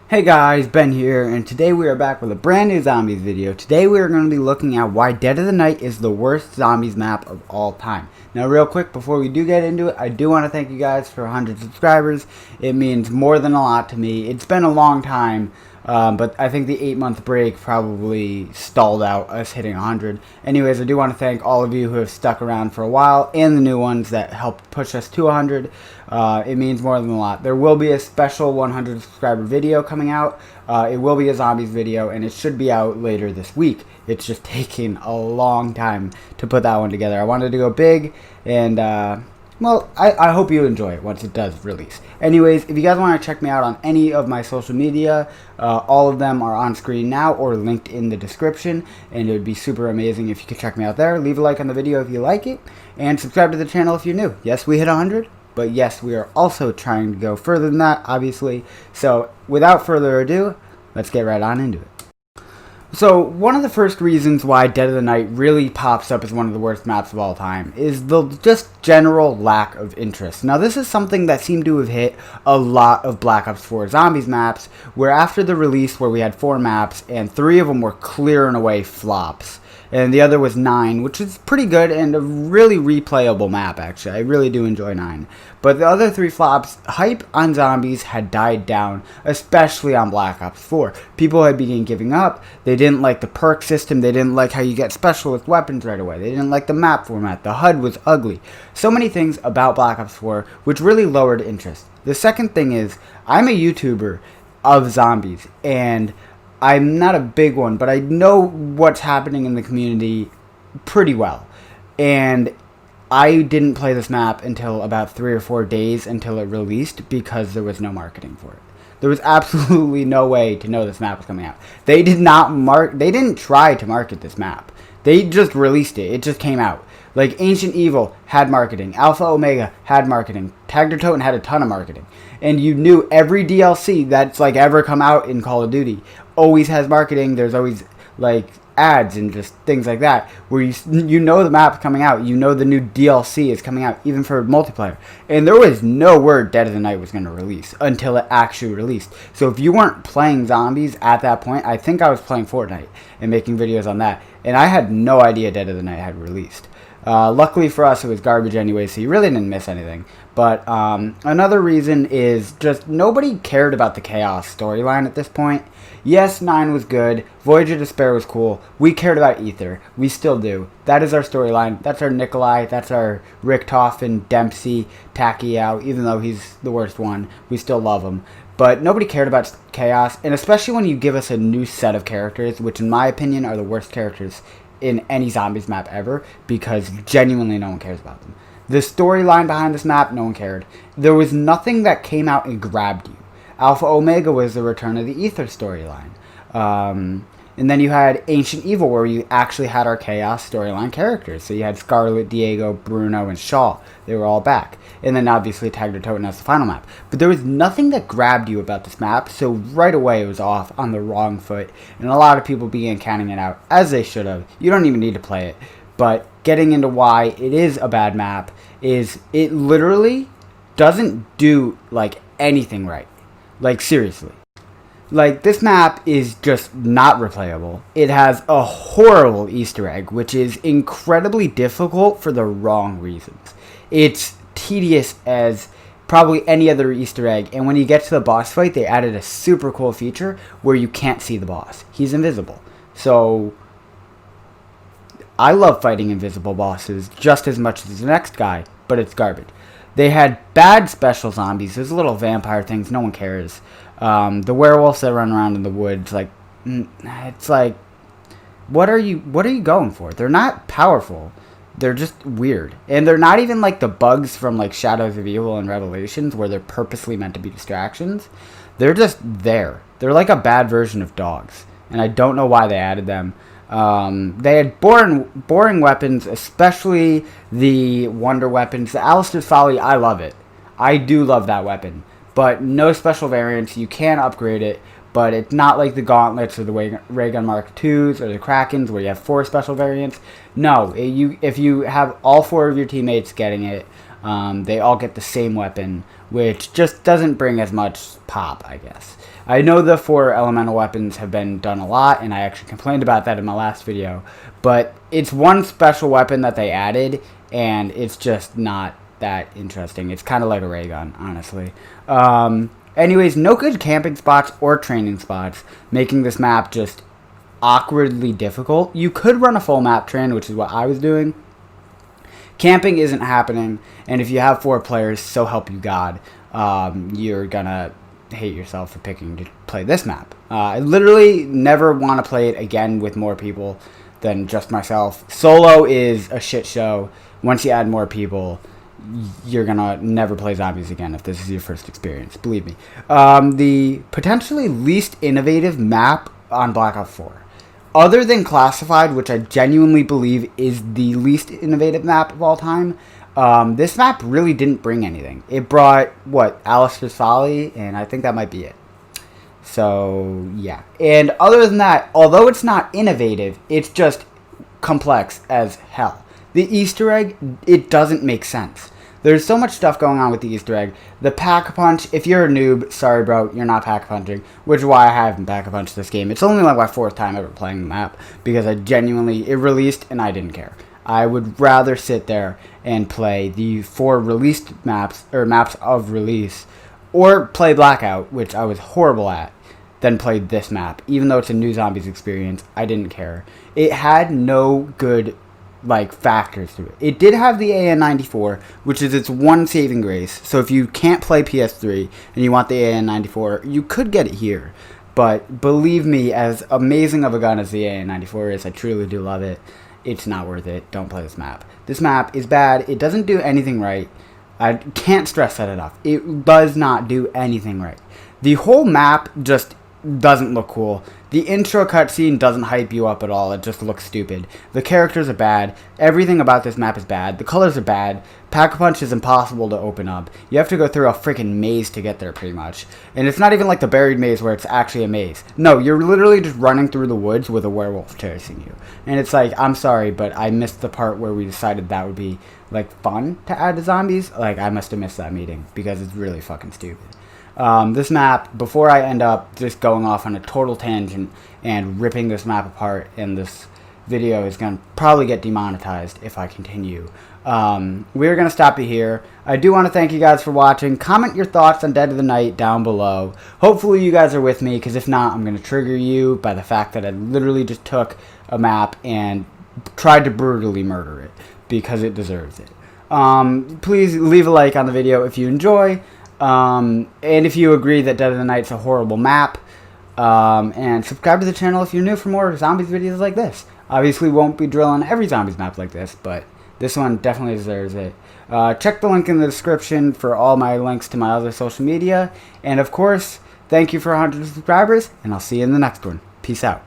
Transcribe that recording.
Hey guys, Ben here, and today we are back with a brand new zombies video. Today we are going to be looking at why Dead of the Night is the worst zombies map of all time. Now real quick, before we do get into it, I do want to thank you guys for 100 subscribers. It means more than a lot to me. It's been a long time, but I think the 8-month break probably stalled out us hitting 100. Anyways, I do want to thank all of you who have stuck around for a while, and the new ones that helped push us to 100. It means more than a lot. There will be a special 100 subscriber video coming out. It will be a zombies video, and it should be out later this week. It's just taking a long time to put that one together. I wanted to go big, and well, I hope you enjoy it once it does release. Anyways, if you guys want to check me out on any of my social media, all of them are on screen now or linked in the description, and it would be super amazing if you could check me out there. Leave a like on the video if you like it, and subscribe to the channel if you're new. Yes, we hit 100. But yes, we are also trying to go further than that, obviously. So without further ado, let's get right on into it. So one of the first reasons why Dead of the Night really pops up as one of the worst maps of all time is the just general lack of interest. Now this is something that seemed to have hit a lot of Black Ops 4 Zombies maps, where after the release where we had 4 maps and 3 of them were clear and away flops. And the other was 9, which is pretty good and a really replayable map, actually. I really do enjoy 9. But the other 3 flops, hype on zombies had died down, especially on Black Ops 4. People had begun giving up. They didn't like the perk system. They didn't like how you get specialist weapons right away. They didn't like the map format. The HUD was ugly. So many things about Black Ops 4 which really lowered interest. The second thing is, I'm a YouTuber of zombies, and I'm not a big one, but I know what's happening in the community pretty well. And I didn't play this map until about 3 or 4 days until it released because there was no marketing for it. There was absolutely no way to know this map was coming out. They didn't try to market this map. They just released it. It just came out. Like, Ancient Evil had marketing. Alpha Omega had marketing. Tag der Toten had a ton of marketing. And you knew every DLC that's, like, ever come out in Call of Duty always has marketing. There's always, like, ads and just things like that, where you know the map's coming out. You know the new DLC is coming out, even for multiplayer. And there was no word Dead of the Night was going to release until it actually released. So if you weren't playing zombies at that point, I think I was playing Fortnite and making videos on that. And I had no idea Dead of the Night had released. Luckily for us, it was garbage anyway, so you really didn't miss anything. But another reason is just nobody cared about the Chaos storyline at this point. Yes, 9 was good. Voyage of Despair was cool. We cared about Ether. We still do. That is our storyline. That's our Nikolai. That's our Richtofen, Dempsey, Takiao. Even though he's the worst one, we still love him. But nobody cared about Chaos, and especially when you give us a new set of characters, which in my opinion are the worst characters in any zombies map ever, because genuinely no one cares about them. The storyline behind this map, no one cared. There was nothing that came out and grabbed you. Alpha Omega was the return of the Ether storyline. And then you had Ancient Evil, where you actually had our Chaos storyline characters. So you had Scarlet, Diego, Bruno, and Shaw. They were all back. And then obviously Tag der Toten as the final map. But there was nothing that grabbed you about this map, so right away it was off on the wrong foot. And a lot of people began counting it out, as they should have. You don't even need to play it. But getting into why it is a bad map is it literally doesn't do, like, anything right. Like, seriously. Like, this map is just not replayable. It has a horrible Easter egg, which is incredibly difficult for the wrong reasons. It's tedious as probably any other Easter egg, and when you get to the boss fight, they added a super cool feature where you can't see the boss. He's invisible. So I love fighting invisible bosses just as much as the next guy, but it's garbage. They had bad special zombies. There's little vampire things. No one cares. The werewolves that run around in the woods, like, it's like, what are you going for? They're not powerful. They're just weird. And they're not even like the bugs from, like, Shadows of Evil and Revelations, where they're purposely meant to be distractions. They're just there. They're like a bad version of dogs. And I don't know why they added them. They had boring weapons, especially the wonder weapons. The Alistair's Folly, I love it. I do love that weapon. But no special variants. You can upgrade it, but it's not like the Gauntlets or the Ray Gun Mark IIs or the Krakens where you have 4 special variants. No, if you have all 4 of your teammates getting it, they all get the same weapon, which just doesn't bring as much pop, I guess. I know the 4 elemental weapons have been done a lot, and I actually complained about that in my last video, but it's one special weapon that they added, and it's just not that interesting. It's kind of like a ray gun, honestly. Anyways, no good camping spots or training spots, making this map just awkwardly difficult. You could run a full map train, which is what I was doing. Camping isn't happening, and if you have 4 players, so help you God, you're gonna hate yourself for picking to play this map. I literally never want to play it again with more people than just myself. Solo is a shit show. Once you add more people, you're gonna never play zombies again if this is your first experience, believe me. The potentially least innovative map on Black Ops 4, other than Classified, which I genuinely believe is the least innovative map of all time, this map really didn't bring anything. It brought, what, Alistair's Folly, and I think that might be it. So, yeah. And other than that, although it's not innovative, it's just complex as hell. The Easter egg, it doesn't make sense. There's so much stuff going on with the Easter egg. The Pack-a-Punch, if you're a noob, sorry bro, you're not Pack-a-Punching, which is why I haven't Pack-a-Punched this game. It's only like my 4th time ever playing the map, because I genuinely, it released and I didn't care. I would rather sit there and play the 4 released maps, or maps of release, or play Blackout, which I was horrible at, than play this map. Even though it's a new zombies experience, I didn't care. It had no good factors to it. It did have the AN94, which is its one saving grace. So if you can't play PS3 and you want the AN94, you could get it here. But believe me, as amazing of a gun as the AN94 is, I truly do love it. It's not worth it. Don't play this map. This map is bad. It doesn't do anything right. I can't stress that enough. It does not do anything right. The whole map just doesn't look cool. The intro cutscene doesn't hype you up at all. It just looks stupid. The characters are bad. Everything about this map is bad. The colors are bad. Pack-a-Punch is impossible to open up. You have to go through a freaking maze to get there, pretty much. And it's not even like the buried maze where it's actually a maze. No, you're literally just running through the woods with a werewolf chasing you. And it's like, I'm sorry, but I missed the part where we decided that would be, fun to add to zombies. I must have missed that meeting, because it's really fucking stupid. This map, before I end up just going off on a total tangent and ripping this map apart, and this video is going to probably get demonetized if I continue, we're going to stop it here. I do want to thank you guys for watching. Comment your thoughts on Dead of the Night down below. Hopefully you guys are with me, because if not, I'm going to trigger you by the fact that I literally just took a map and tried to brutally murder it, because it deserves it. Please leave a like on the video if you enjoy. And if you agree that Dead of the Night's a horrible map, and subscribe to the channel if you're new for more zombies videos like this. Obviously won't be drilling every zombies map like this, but this one definitely deserves it. Check the link in the description for all my links to my other social media, and of course, thank you for 100 subscribers, and I'll see you in the next one. Peace out.